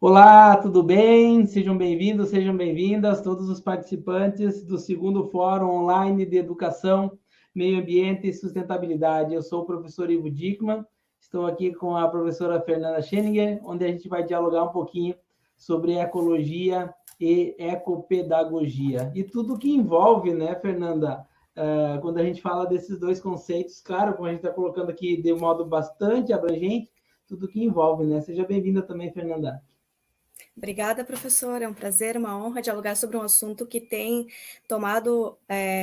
Olá, tudo bem? Sejam bem-vindos, sejam bem-vindas todos os participantes do segundo Fórum Online de Educação, Meio Ambiente e Sustentabilidade. Eu sou o professor Ivo Dickmann, estou aqui com a professora Fernanda Scheninger, onde a gente vai dialogar um pouquinho sobre ecologia e ecopedagogia. E tudo que envolve, né, Fernanda? Quando a gente fala desses dois conceitos, claro, como a gente está colocando aqui de modo bastante abrangente, tudo que envolve, né? Seja bem-vinda também, Fernanda. Obrigada, professora. É um prazer, uma honra dialogar sobre um assunto que tem tomado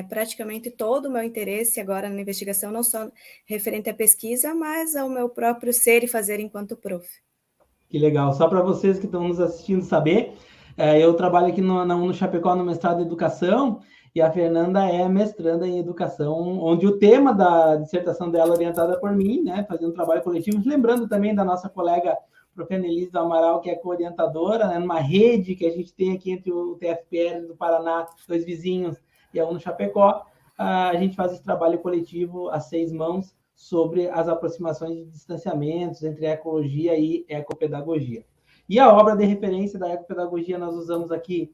praticamente todo o meu interesse agora na investigação, não só referente à pesquisa, mas ao meu próprio ser e fazer enquanto prof. Que legal. Só para vocês que estão nos assistindo saber, eu trabalho aqui na UNO Chapecó no mestrado em Educação e a Fernanda é mestranda em Educação, onde o tema da dissertação dela é orientada por mim, né, fazendo um trabalho coletivo, lembrando também da nossa colega Prof. Anelise do Amaral, que é co-orientadora, né, numa rede que a gente tem aqui entre o TFPR do Paraná, dois vizinhos, e a UNO Chapecó. A gente faz esse trabalho coletivo a 6 mãos, sobre as aproximações de distanciamentos entre ecologia e ecopedagogia. E a obra de referência da ecopedagogia nós usamos aqui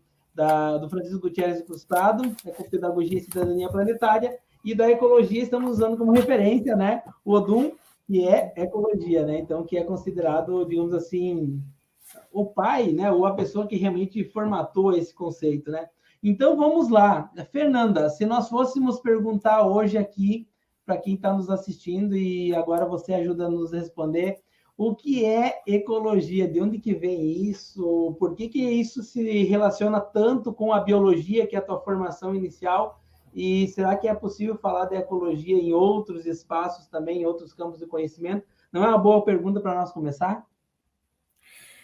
do Francisco Gutierrez de Cruzado, Ecopedagogia e Cidadania Planetária, e da ecologia estamos usando como referência, né, o Odum, que é ecologia, né, então que é considerado, digamos assim, o pai, né, ou a pessoa que realmente formatou esse conceito, né. Então vamos lá, Fernanda, se nós fôssemos perguntar hoje aqui para quem está nos assistindo, e agora você ajuda a nos responder, o que é ecologia? De onde que vem isso? Por que isso se relaciona tanto com a biologia, que é a tua formação inicial? E será que é possível falar de ecologia em outros espaços também, em outros campos de conhecimento? Não é uma boa pergunta para nós começar?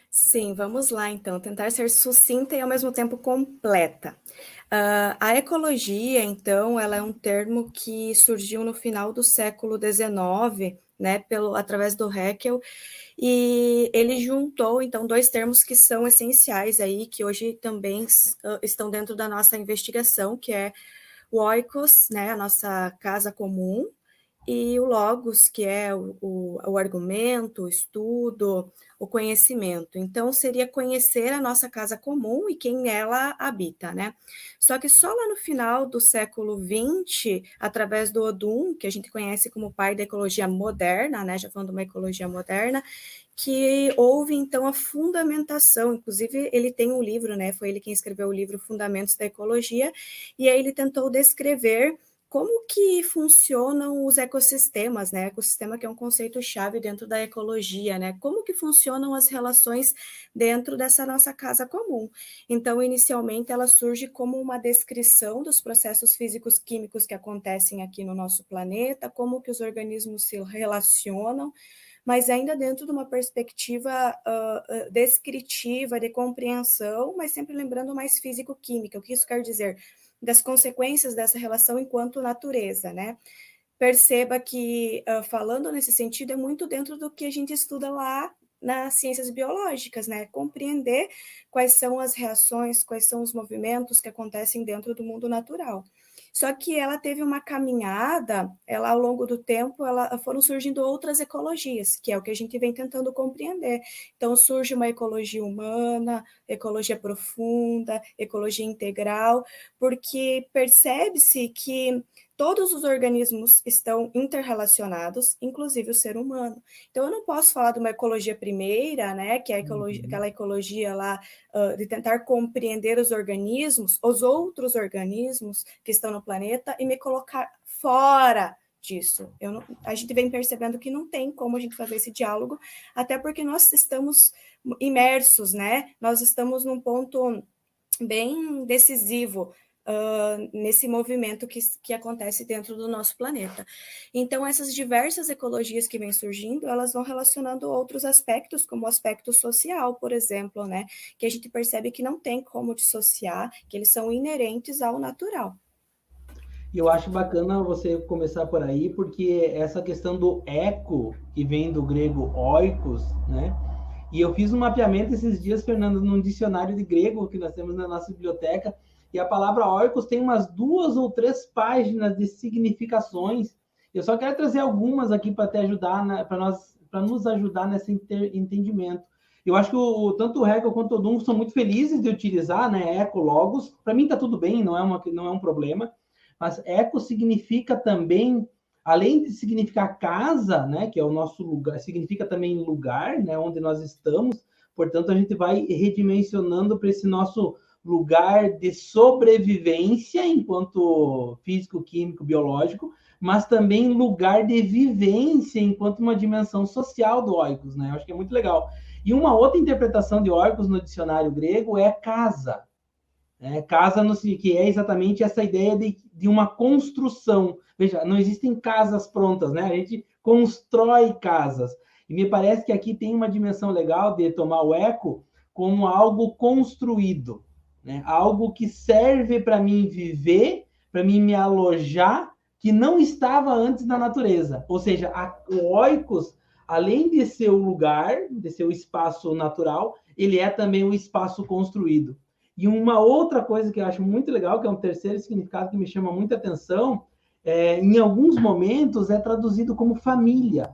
Sim, vamos lá então, tentar ser sucinta e ao mesmo tempo completa. A ecologia, então, ela é um termo que surgiu no final do século XIX, né, através do Haeckel, e ele juntou, então, dois termos que são essenciais aí, que hoje também estão dentro da nossa investigação, que é o oikos, né, a nossa casa comum, e o logos, que é o argumento, o estudo, o conhecimento. Então, seria conhecer a nossa casa comum e quem ela habita, né? Só que só lá no final do século XX, através do Odum, que a gente conhece como pai da ecologia moderna, né? Já falando de uma ecologia moderna, que houve, então, a fundamentação, inclusive ele tem um livro, né? Foi ele quem escreveu o livro Fundamentos da Ecologia, e aí ele tentou descrever como que funcionam os ecossistemas, né? Ecossistema que é um conceito-chave dentro da ecologia, né? Como que funcionam as relações dentro dessa nossa casa comum. Então, inicialmente, ela surge como uma descrição dos processos físicos químicos que acontecem aqui no nosso planeta, como que os organismos se relacionam, mas ainda dentro de uma perspectiva descritiva, de compreensão, mas sempre lembrando mais físico-química. O que isso quer dizer? Das consequências dessa relação enquanto natureza, né? Perceba que, falando nesse sentido, é muito dentro do que a gente estuda lá nas ciências biológicas, né? Compreender quais são as reações, quais são os movimentos que acontecem dentro do mundo natural. Só que ela teve uma caminhada, ela ao longo do tempo, foram surgindo outras ecologias, que é o que a gente vem tentando compreender. Então surge uma ecologia humana, ecologia profunda, ecologia integral, porque percebe-se que todos os organismos estão interrelacionados, inclusive o ser humano. Então, eu não posso falar de uma ecologia primeira, né, que é aquela ecologia lá de tentar compreender os organismos, os outros organismos que estão no planeta, e me colocar fora disso. A gente vem percebendo que não tem como a gente fazer esse diálogo, até porque nós estamos imersos, né? Nós estamos num ponto bem decisivo nesse movimento que acontece dentro do nosso planeta. Então, essas diversas ecologias que vêm surgindo, elas vão relacionando outros aspectos, como o aspecto social, por exemplo, né? Que a gente percebe que não tem como dissociar, que eles são inerentes ao natural. E eu acho bacana você começar por aí, porque essa questão do eco, que vem do grego oikos, né? E eu fiz um mapeamento esses dias, Fernando, num dicionário de grego que nós temos na nossa biblioteca, e a palavra oikos tem umas 2 ou 3 páginas de significações. Eu só quero trazer algumas aqui para te ajudar, para nos ajudar nesse entendimento. Eu acho que tanto o Hegel quanto o Dunn são muito felizes de utilizar, né, ecologos. Para mim está tudo bem, não é um problema. Mas eco significa também, além de significar casa, né, que é o nosso lugar, significa também lugar, né, onde nós estamos. Portanto, a gente vai redimensionando para esse nosso lugar de sobrevivência enquanto físico, químico, biológico, mas também lugar de vivência enquanto uma dimensão social do oikos, né? Eu acho que é muito legal. E uma outra interpretação de oikos no dicionário grego é casa. Casa, que é exatamente essa ideia de uma construção. Veja, não existem casas prontas, né? A gente constrói casas. E me parece que aqui tem uma dimensão legal de tomar o eco como algo construído, né? Algo que serve para mim viver, para mim me alojar, que não estava antes na natureza. Ou seja, o oikos, além de ser o lugar, de ser o espaço natural, ele é também o espaço construído. E uma outra coisa que eu acho muito legal, que é um terceiro significado que me chama muita atenção, em alguns momentos é traduzido como família.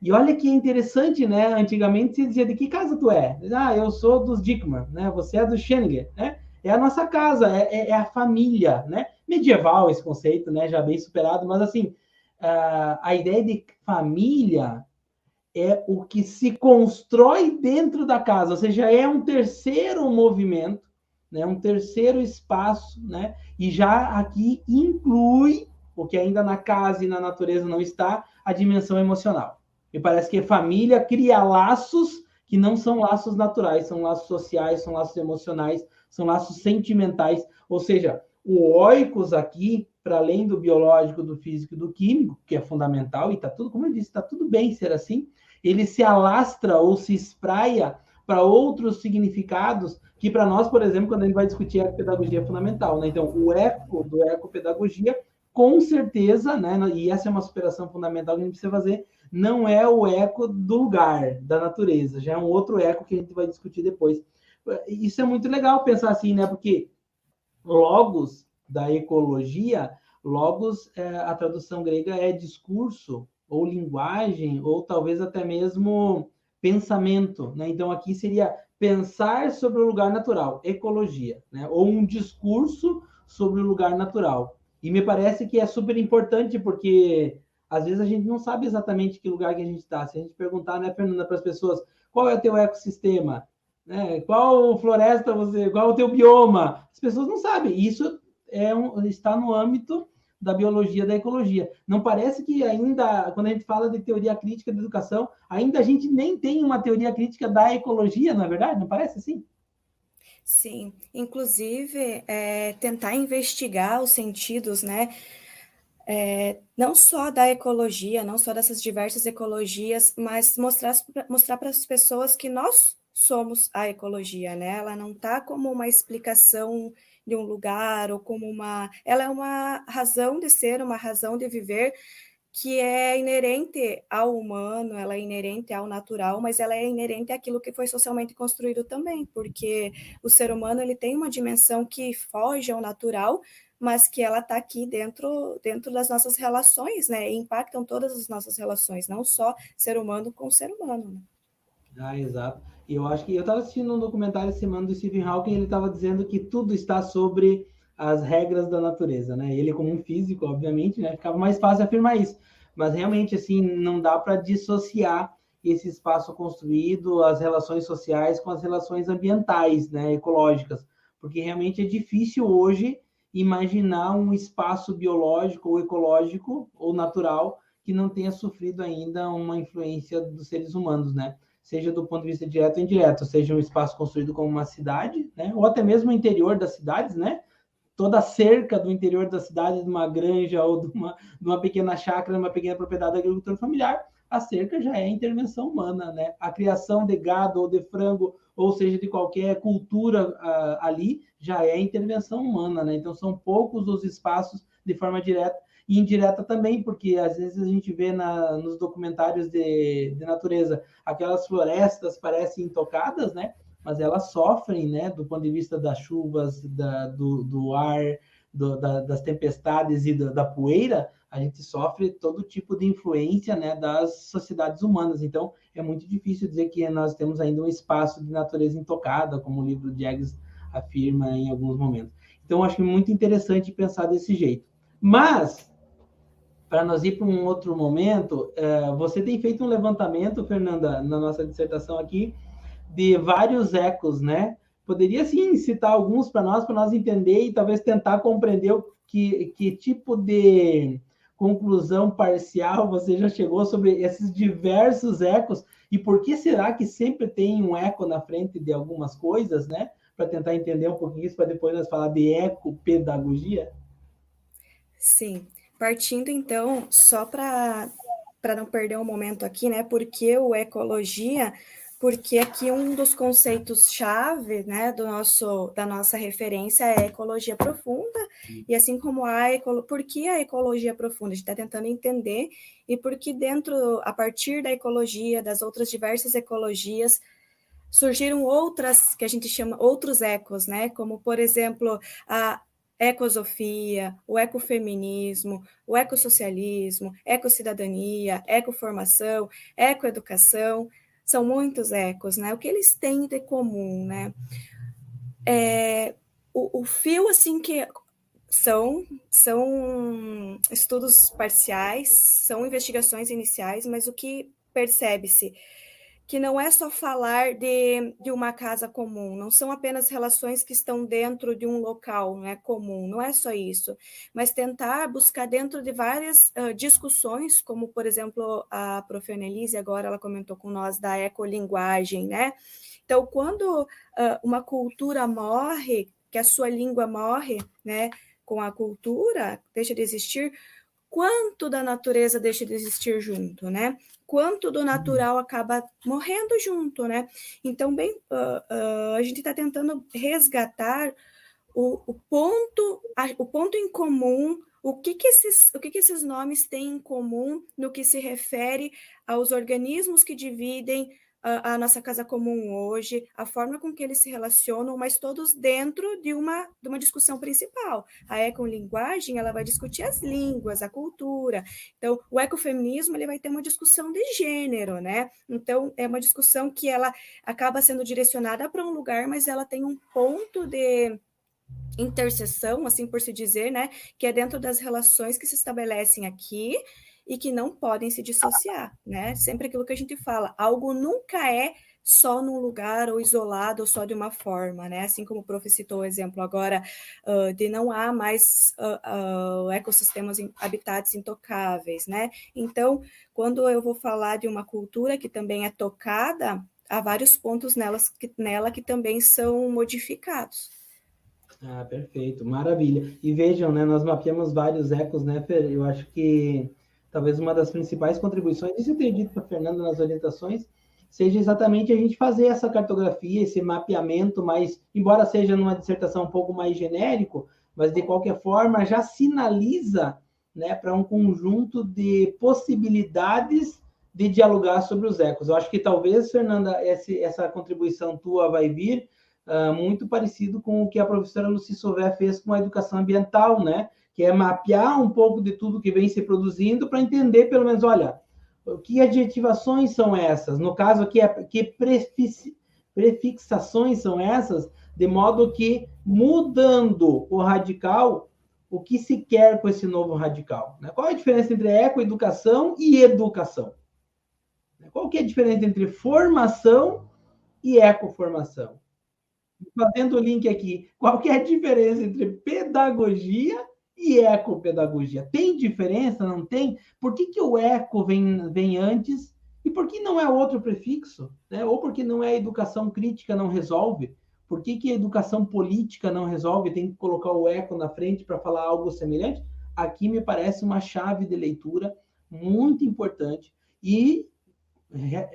E olha que interessante, né? Antigamente se dizia, de que casa tu é? Ah, eu sou dos Dickmann, né? Você é do Schengen, né? É a nossa casa, é a família, né? Medieval esse conceito, né? Já bem superado, mas assim, a ideia de família é o que se constrói dentro da casa, ou seja, é um terceiro movimento, né? Um terceiro espaço, né? E já aqui inclui, o que ainda na casa e na natureza não está, a dimensão emocional. Me parece que família cria laços que não são laços naturais, são laços sociais, são laços emocionais, são laços sentimentais. Ou seja, o oikos aqui, para além do biológico, do físico e do químico, que é fundamental, e está tudo, como eu disse, está tudo bem ser assim, ele se alastra ou se espraia para outros significados que, para nós, por exemplo, quando a gente vai discutir a pedagogia é fundamental, né? Então, o eco do ecopedagogia, com certeza, né? E essa é uma superação fundamental que a gente precisa fazer, não é o eco do lugar, da natureza, já é um outro eco que a gente vai discutir depois. Isso é muito legal pensar assim, né? Porque logos da ecologia, logos, a tradução grega é discurso, ou linguagem, ou talvez até mesmo pensamento, né? Então aqui seria pensar sobre o lugar natural, ecologia, né? Ou um discurso sobre o lugar natural. E me parece que é super importante, porque às vezes a gente não sabe exatamente que lugar que a gente está. Se a gente perguntar, né, Fernanda, para as pessoas, qual é o teu ecossistema? Né? Qual floresta qual é o teu bioma? As pessoas não sabem. Isso está no âmbito da biologia, da ecologia. Não parece que ainda, quando a gente fala de teoria crítica da educação, ainda a gente nem tem uma teoria crítica da ecologia, não é verdade? Não parece assim? Sim, inclusive tentar investigar os sentidos, né? Não só da ecologia, não só dessas diversas ecologias, mas mostrar para as pessoas que nós somos a ecologia, né? Ela não está como uma explicação de um lugar ou como ela é uma razão de ser, uma razão de viver que é inerente ao humano, ela é inerente ao natural, mas ela é inerente àquilo que foi socialmente construído também, porque o ser humano ele tem uma dimensão que foge ao natural, mas que ela está aqui dentro das nossas relações, né? E impactam todas as nossas relações, não só ser humano com ser humano. Né? Exato. E eu acho que eu estava assistindo um documentário essa semana do Stephen Hawking, ele estava dizendo que tudo está sobre as regras da natureza, né? Ele, como um físico, obviamente, né, ficava mais fácil afirmar isso. Mas realmente, assim, não dá para dissociar esse espaço construído, as relações sociais com as relações ambientais, né, ecológicas, porque realmente é difícil hoje imaginar um espaço biológico ou ecológico ou natural que não tenha sofrido ainda uma influência dos seres humanos, né? Seja do ponto de vista direto ou indireto, seja um espaço construído como uma cidade, né? Ou até mesmo o interior das cidades, né? Toda a cerca do interior da cidade, de uma granja ou de uma pequena chácara, uma pequena propriedade agricultura familiar, a cerca já é intervenção humana, né? A criação de gado ou de frango, ou seja, de qualquer cultura ali, já é intervenção humana, né? Então, são poucos os espaços de forma direta e indireta também, porque às vezes a gente vê nos documentários de natureza, aquelas florestas parecem intocadas, né? Mas elas sofrem, né? Do ponto de vista das chuvas, do ar, das tempestades e da poeira, a gente sofre todo tipo de influência, né, das sociedades humanas. Então, é muito difícil dizer que nós temos ainda um espaço de natureza intocada, como o livro de Eggs afirma em alguns momentos. Então, acho muito interessante pensar desse jeito. Mas, para nós ir para um outro momento, você tem feito um levantamento, Fernanda, na nossa dissertação aqui, de vários ecos, né? Poderia, sim, citar alguns para nós entender e talvez tentar compreender que tipo de conclusão parcial você já chegou sobre esses diversos ecos e por que será que sempre tem um eco na frente de algumas coisas, né? Para tentar entender um pouquinho isso, para depois nós falar de ecopedagogia. Sim, partindo então, só para não perder um momento aqui, né? Porque o ecologia, porque aqui um dos conceitos-chave, né, da nossa referência é a ecologia profunda, e assim como por que a ecologia profunda? A gente está tentando entender, e porque a partir da ecologia, das outras diversas ecologias, surgiram outras, que a gente chama outros ecos, né? Como, por exemplo, a ecosofia, o ecofeminismo, o ecossocialismo, ecossidadania, ecoformação, ecoeducação, são muitos ecos, né? O que eles têm de comum, né? O fio, assim, que são estudos parciais, são investigações iniciais, mas o que percebe-se que não é só falar de uma casa comum, não são apenas relações que estão dentro de um local, né, comum, não é só isso, mas tentar buscar dentro de várias discussões, como, por exemplo, a prof. Annelise, agora ela comentou com nós da ecolinguagem, né? Então, quando uma cultura morre, que a sua língua morre, né, com a cultura, deixa de existir, quanto da natureza deixa de existir junto, né? Quanto do natural acaba morrendo junto, né? Então, a gente está tentando resgatar o ponto em comum, o que esses nomes têm em comum no que se refere aos organismos que dividem a nossa casa comum hoje, a forma com que eles se relacionam, mas todos dentro de uma discussão principal. A ecolinguagem, ela vai discutir as línguas, a cultura. Então, o ecofeminismo, ele vai ter uma discussão de gênero, né? Então, é uma discussão que ela acaba sendo direcionada para um lugar, mas ela tem um ponto de interseção, assim por se dizer, né? Que é dentro das relações que se estabelecem aqui e que não podem se dissociar, né? Sempre aquilo que a gente fala, algo nunca é só num lugar ou isolado ou só de uma forma, né? Assim como o prof citou o exemplo agora de não há mais ecossistemas habitats intocáveis, né? Então, quando eu vou falar de uma cultura que também é tocada, há vários pontos nela que também são modificados. Ah, perfeito, maravilha. E vejam, né, nós mapeamos vários ecos, né, Fer? Eu acho que talvez uma das principais contribuições, isso eu tenho dito para a Fernanda nas orientações, seja exatamente a gente fazer essa cartografia, esse mapeamento, mas, embora seja numa dissertação um pouco mais genérico, mas de qualquer forma já sinaliza, né, para um conjunto de possibilidades de dialogar sobre os ecos. Eu acho que talvez, Fernanda, essa contribuição tua vai vir muito parecido com o que a professora Lucy Sauvé fez com a educação ambiental, né? Que é mapear um pouco de tudo que vem se produzindo para entender, pelo menos, olha, que adjetivações são essas? No caso aqui, que prefixações são essas? De modo que, mudando o radical, o que se quer com esse novo radical? Né? Qual é a diferença entre ecoeducação e educação? Qual que é a diferença entre formação e ecoformação? Fazendo o link aqui, qual que é a diferença entre pedagogia e ecopedagogia? Tem diferença, não tem? Por que o eco vem antes e por que não é outro prefixo? Né? Ou porque não é educação crítica, não resolve? Por que a educação política não resolve? Tem que colocar o eco na frente para falar algo semelhante? Aqui me parece uma chave de leitura muito importante e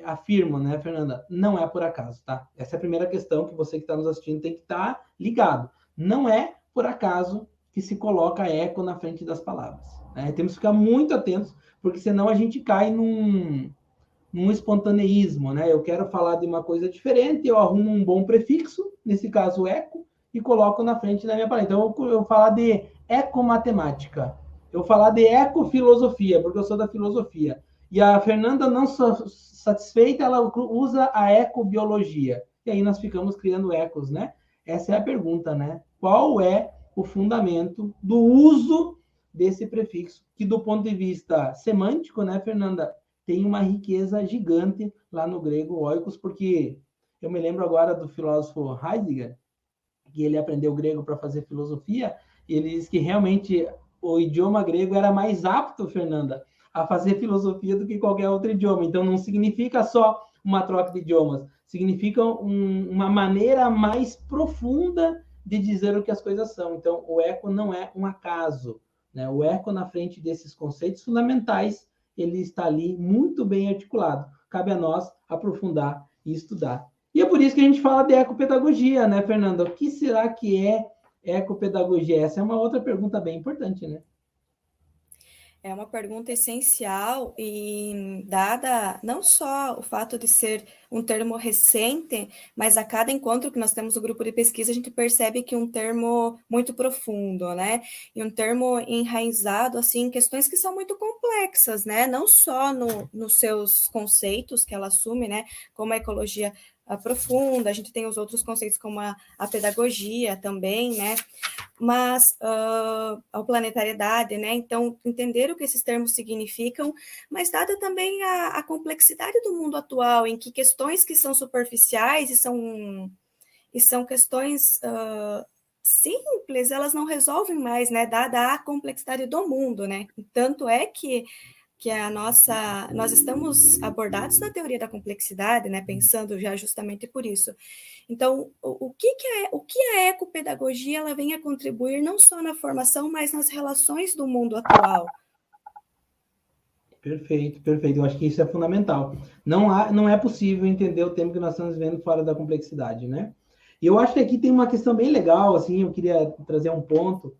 afirmo, né, Fernanda? Não é por acaso, tá? Essa é a primeira questão que você que está nos assistindo tem que estar ligado. Não é por acaso que se coloca eco na frente das palavras. Né? Temos que ficar muito atentos, porque senão a gente cai num espontaneísmo, né? Eu quero falar de uma coisa diferente, eu arrumo um bom prefixo, nesse caso eco, e coloco na frente da minha palavra. Então, eu vou falar de ecomatemática. eu vou falar de ecofilosofia, porque eu sou da filosofia. E a Fernanda, não satisfeita, ela usa a ecobiologia. E aí nós ficamos criando ecos, né? Essa é a pergunta, né? Qual é o fundamento do uso desse prefixo, que do ponto de vista semântico, né, Fernanda, tem uma riqueza gigante lá no grego oikos, porque eu me lembro agora do filósofo Heidegger, que ele aprendeu grego para fazer filosofia, e ele diz que realmente o idioma grego era mais apto, Fernanda, a fazer filosofia do que qualquer outro idioma. Então, não significa só uma troca de idiomas, significa uma maneira mais profunda de dizer o que as coisas são. Então, o eco não é um acaso, né? O eco, na frente desses conceitos fundamentais, ele está ali muito bem articulado. Cabe a nós aprofundar e estudar. E é por isso que a gente fala de ecopedagogia, né, Fernanda? O que será que é ecopedagogia? Essa é uma outra pergunta bem importante, né? É uma pergunta essencial e dada não só o fato de ser um termo recente, mas a cada encontro que nós temos no grupo de pesquisa, a gente percebe que é um termo muito profundo, né? E um termo enraizado, assim, em questões que são muito complexas, né? Não só nos seus conceitos que ela assume, né? Como a ecologia profunda, a gente tem os outros conceitos como a pedagogia também, né? Mas a planetariedade, né? Então, entender o que esses termos significam, mas dada também a complexidade do mundo atual, em que questões que são superficiais e são questões simples, elas não resolvem mais, né? Dada a complexidade do mundo, né? Tanto é que nós estamos abordados na teoria da complexidade, né? Pensando já justamente por isso. Então, o que a ecopedagogia ela vem a contribuir não só na formação, mas nas relações do mundo atual? Perfeito, perfeito. Eu acho que isso é fundamental. Não é possível entender o tempo que nós estamos vivendo fora da complexidade, né? E eu acho que aqui tem uma questão bem legal, assim, eu queria trazer um ponto.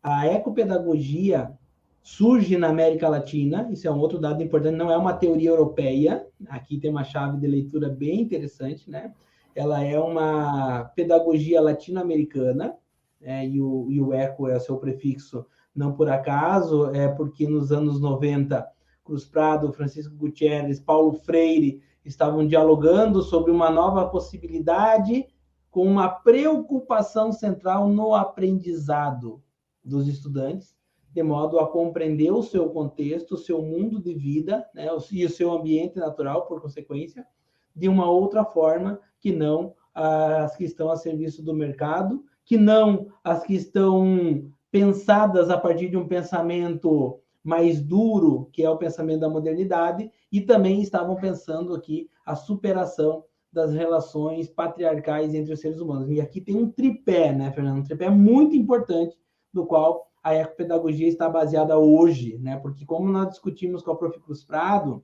A ecopedagogia surge na América Latina, isso é um outro dado importante, não é uma teoria europeia, aqui tem uma chave de leitura bem interessante, né? Ela é uma pedagogia latino-americana, e o eco é o seu prefixo, não por acaso, é porque nos anos 90, Cruz Prado, Francisco Gutierrez, Paulo Freire estavam dialogando sobre uma nova possibilidade com uma preocupação central no aprendizado dos estudantes, de modo a compreender o seu contexto, o seu mundo de vida, né, e o seu ambiente natural, por consequência, de uma outra forma que não as que estão a serviço do mercado, que não as que estão pensadas a partir de um pensamento mais duro, que é o pensamento da modernidade, e também estavam pensando aqui a superação das relações patriarcais entre os seres humanos. E aqui tem um tripé, né, Fernando? Um tripé muito importante, do qual a ecopedagogia está baseada hoje, né? Porque como nós discutimos com a Prof. Cruz Prado,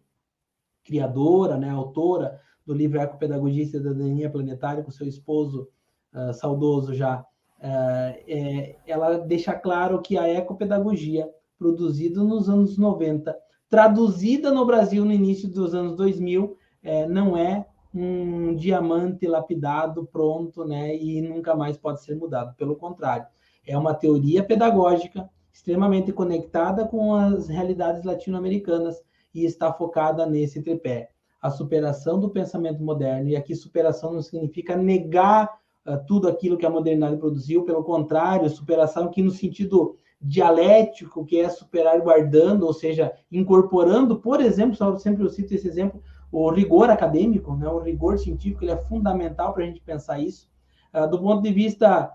criadora, né, autora do livro Ecopedagogia e Cidadania Planetária, com seu esposo saudoso já, ela deixa claro que a ecopedagogia, produzida nos anos 90, traduzida no Brasil no início dos anos 2000, não é um diamante lapidado, pronto, né, e nunca mais pode ser mudado. Pelo contrário, é uma teoria pedagógica extremamente conectada com as realidades latino-americanas e está focada nesse tripé. A superação do pensamento moderno, e aqui superação não significa negar tudo aquilo que a modernidade produziu, pelo contrário, superação que no sentido dialético, que é superar guardando, ou seja, incorporando, por exemplo, sempre eu cito esse exemplo, o rigor acadêmico, né? O rigor científico, ele é fundamental para a gente pensar isso. Do ponto de vista,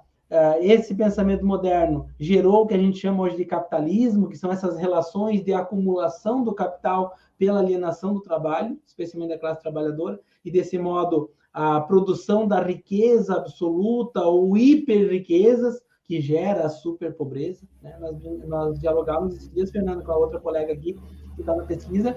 esse pensamento moderno gerou o que a gente chama hoje de capitalismo, que são essas relações de acumulação do capital pela alienação do trabalho, especialmente da classe trabalhadora, e desse modo a produção da riqueza absoluta ou hiperriquezas, que gera a superpobreza, né? Nós dialogávamos esses dias, Fernando, com a outra colega aqui, que está na pesquisa,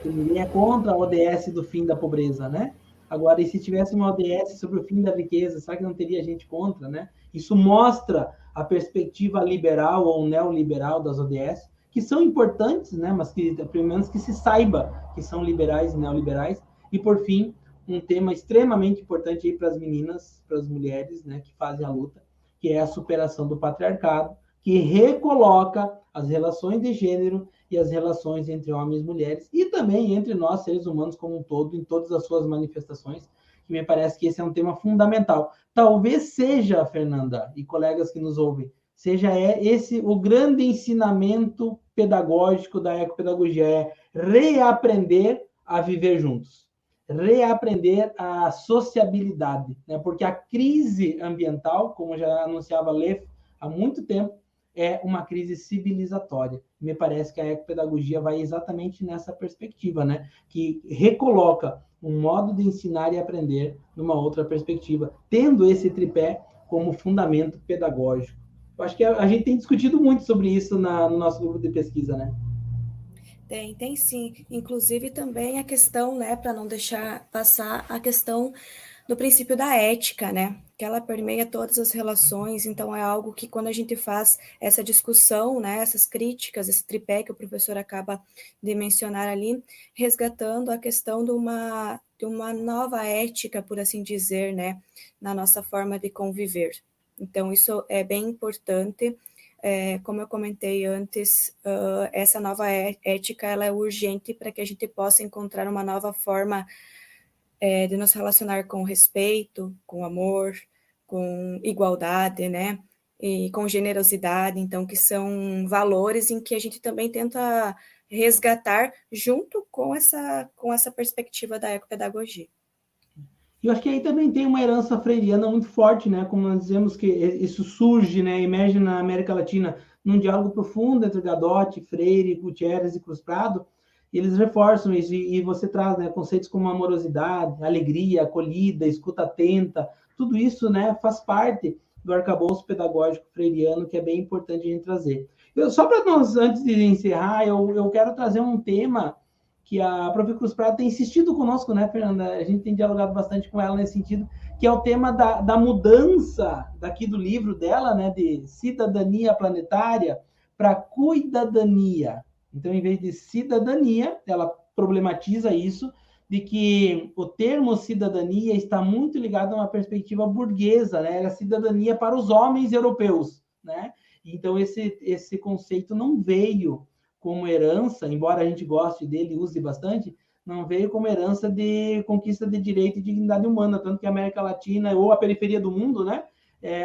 que ninguém é contra a ODS do fim da pobreza, né? Agora, e se tivesse uma ODS sobre o fim da riqueza, será que não teria gente contra, né? Isso mostra a perspectiva liberal ou neoliberal das ODS, que são importantes, né? Mas que, pelo menos, que se saiba que são liberais e neoliberais. E, por fim, um tema extremamente importante aí para as meninas, para as mulheres, né? Que fazem a luta, que é a superação do patriarcado, que recoloca as relações de gênero e as relações entre homens e mulheres, e também entre nós, seres humanos como um todo, em todas as suas manifestações, que me parece que esse é um tema fundamental. Talvez seja, Fernanda, e colegas que nos ouvem, seja esse o grande ensinamento pedagógico da ecopedagogia, é reaprender a viver juntos, reaprender a sociabilidade, né? Porque a crise ambiental, como já anunciava Leff há muito tempo, é uma crise civilizatória. Me parece que a ecopedagogia vai exatamente nessa perspectiva, né? Que recoloca um modo de ensinar e aprender numa outra perspectiva, tendo esse tripé como fundamento pedagógico. Eu acho que a gente tem discutido muito sobre isso no nosso grupo de pesquisa, né? Tem sim. Inclusive também a questão, né, para não deixar passar a questão do princípio da ética, né? Que ela permeia todas as relações, então é algo que quando a gente faz essa discussão, né, essas críticas, esse tripé que o professor acaba de mencionar ali, resgatando a questão de uma nova ética, por assim dizer, né, na nossa forma de conviver. Então, isso é bem importante. Como eu comentei antes, essa nova ética ela é urgente para que a gente possa encontrar uma nova forma de nos relacionar com respeito, com amor, com igualdade, né? E com generosidade, então, que são valores em que a gente também tenta resgatar junto com essa perspectiva da ecopedagogia. E eu acho que aí também tem uma herança freiriana muito forte, né? Como nós dizemos que isso surge, né? Emerge na América Latina num diálogo profundo entre Gadotti, Freire, Gutierrez e Cruz Prado. E eles reforçam isso e você traz, né, conceitos como amorosidade, alegria, acolhida, escuta atenta. Tudo isso, né, faz parte do arcabouço pedagógico freiriano que é bem importante a gente trazer. Só para nós, antes de encerrar, eu quero trazer um tema que a Prof. Cruz Prado tem insistido conosco, né, Fernanda? A gente tem dialogado bastante com ela nesse sentido, que é o tema da mudança daqui do livro dela, né, de cidadania planetária para cuidadania. Então, em vez de cidadania, ela problematiza isso, de que o termo cidadania está muito ligado a uma perspectiva burguesa, né? Era cidadania para os homens europeus, né? Então, esse conceito não veio como herança, embora a gente goste dele e use bastante, não veio como herança de conquista de direito e dignidade humana, tanto que a América Latina, ou a periferia do mundo, né,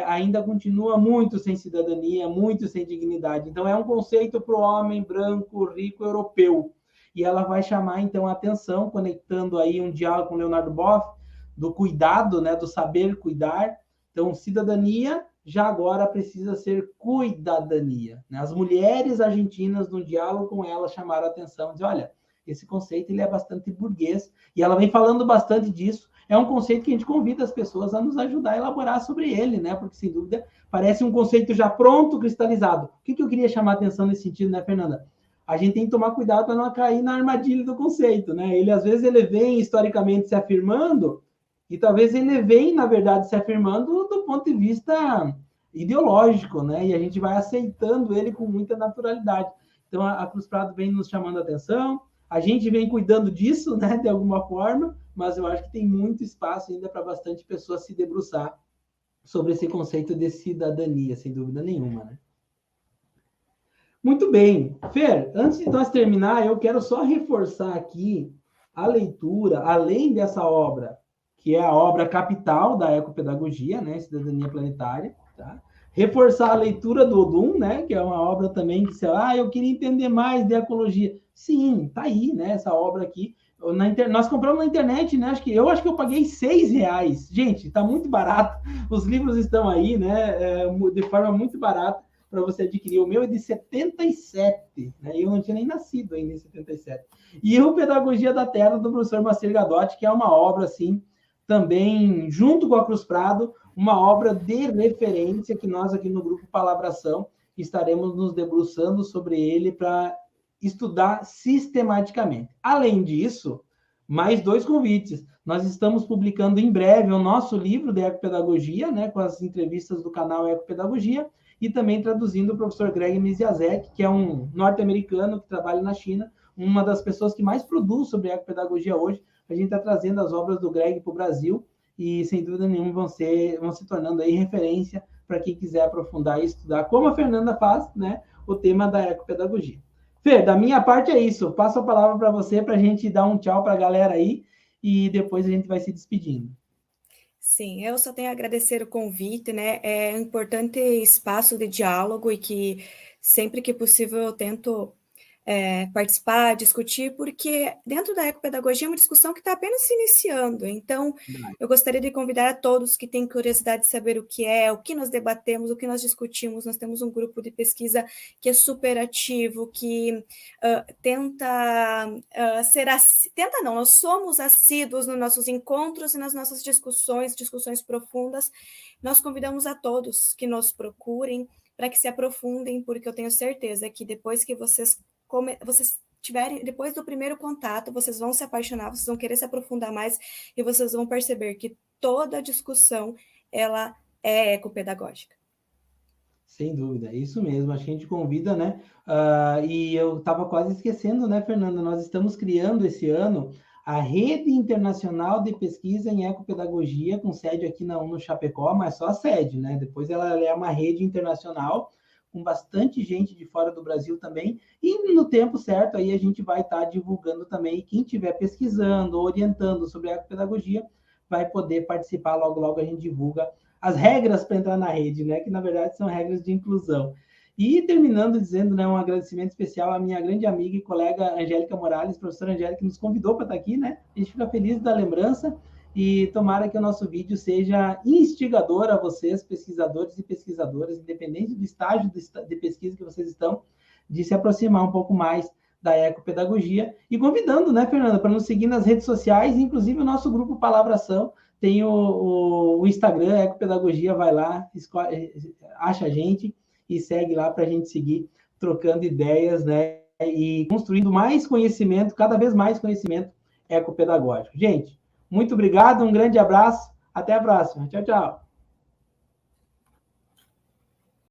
ainda continua muito sem cidadania, muito sem dignidade. Então, é um conceito para o homem branco, rico, europeu. E ela vai chamar, então, a atenção, conectando aí um diálogo com Leonardo Boff, do cuidado, né, do saber cuidar. Então, cidadania já agora precisa ser cuidadania. As mulheres argentinas, no diálogo com ela, chamaram a atenção, dizer, olha, esse conceito ele é bastante burguês, e ela vem falando bastante disso. É um conceito que a gente convida as pessoas a nos ajudar a elaborar sobre ele, né? Porque, sem dúvida, parece um conceito já pronto, cristalizado. O que eu queria chamar a atenção nesse sentido, né, Fernanda? A gente tem que tomar cuidado para não cair na armadilha do conceito, né? Ele, às vezes, ele vem historicamente se afirmando, e talvez ele vem, na verdade, se afirmando do ponto de vista ideológico, né? E a gente vai aceitando ele com muita naturalidade. Então, a Cruz Prado vem nos chamando a atenção, a gente vem cuidando disso, né, de alguma forma, mas eu acho que tem muito espaço ainda para bastante pessoas se debruçar sobre esse conceito de cidadania, sem dúvida nenhuma, né? Muito bem. Fer, antes de nós terminar, eu quero só reforçar aqui a leitura, além dessa obra, que é a obra capital da ecopedagogia, né, Cidadania Planetária, tá? Reforçar a leitura do Odum, né, que é uma obra também que, eu queria entender mais de ecologia. Sim, tá aí, né, essa obra aqui. Nós compramos na internet, né? Eu acho que eu paguei R$6. Gente, tá muito barato. Os livros estão aí, né, de forma muito barata para você adquirir. O meu é de 77, né? Eu não tinha nem nascido ainda em 77. E o Pedagogia da Terra, do professor Macir Gadotti, que é uma obra, assim, também, junto com a Cruz Prado, uma obra de referência que nós aqui no Grupo Palavração estaremos nos debruçando sobre ele para estudar sistematicamente. Além disso, mais 2 convites. Nós estamos publicando em breve o nosso livro de ecopedagogia, né, com as entrevistas do canal Ecopedagogia, e também traduzindo o professor Greg Misiazek, que é um norte-americano que trabalha na China, uma das pessoas que mais produz sobre ecopedagogia hoje. A gente está trazendo as obras do Greg para o Brasil, e sem dúvida nenhuma vão se tornando aí referência para quem quiser aprofundar e estudar, como a Fernanda faz, né, o tema da ecopedagogia. Fê, da minha parte é isso. Passo a palavra para você, para a gente dar um tchau para a galera aí, e depois a gente vai se despedindo. Sim, eu só tenho a agradecer o convite, né? É um importante espaço de diálogo e que sempre que possível eu tento participar, discutir, porque dentro da ecopedagogia é uma discussão que está apenas se iniciando. Então, eu gostaria de convidar a todos que têm curiosidade de saber o que é, o que nós debatemos, o que nós discutimos. Nós temos um grupo de pesquisa que é super ativo, que tenta ser... Tenta não, nós somos assíduos nos nossos encontros e nas nossas discussões profundas. Nós convidamos a todos que nos procurem para que se aprofundem, porque eu tenho certeza que depois que vocês tiverem, depois do primeiro contato, vocês vão se apaixonar, vocês vão querer se aprofundar mais e vocês vão perceber que toda discussão, ela é ecopedagógica. Sem dúvida, é isso mesmo, a gente convida, né? E eu estava quase esquecendo, né, Fernanda? Nós estamos criando esse ano a Rede Internacional de Pesquisa em Ecopedagogia, com sede aqui no Chapecó, mas só a sede, né? Depois ela é uma rede internacional, com bastante gente de fora do Brasil também, e no tempo certo aí a gente vai estar divulgando também, e quem estiver pesquisando, orientando sobre a ecopedagogia, vai poder participar, logo a gente divulga as regras para entrar na rede, né, que na verdade são regras de inclusão. E terminando dizendo, né, um agradecimento especial à minha grande amiga e colega Angélica Morales, professora Angélica, que nos convidou para estar aqui, né, a gente fica feliz da lembrança, e tomara que o nosso vídeo seja instigador a vocês, pesquisadores e pesquisadoras, independente do estágio de pesquisa que vocês estão, de se aproximar um pouco mais da ecopedagogia. E convidando, né, Fernanda, para nos seguir nas redes sociais, inclusive o nosso grupo Palavração, tem o Instagram, Ecopedagogia, vai lá, acha a gente e segue lá para a gente seguir trocando ideias, né, e construindo mais conhecimento, cada vez mais conhecimento ecopedagógico. Gente, muito obrigado, um grande abraço, até a próxima. Tchau, tchau.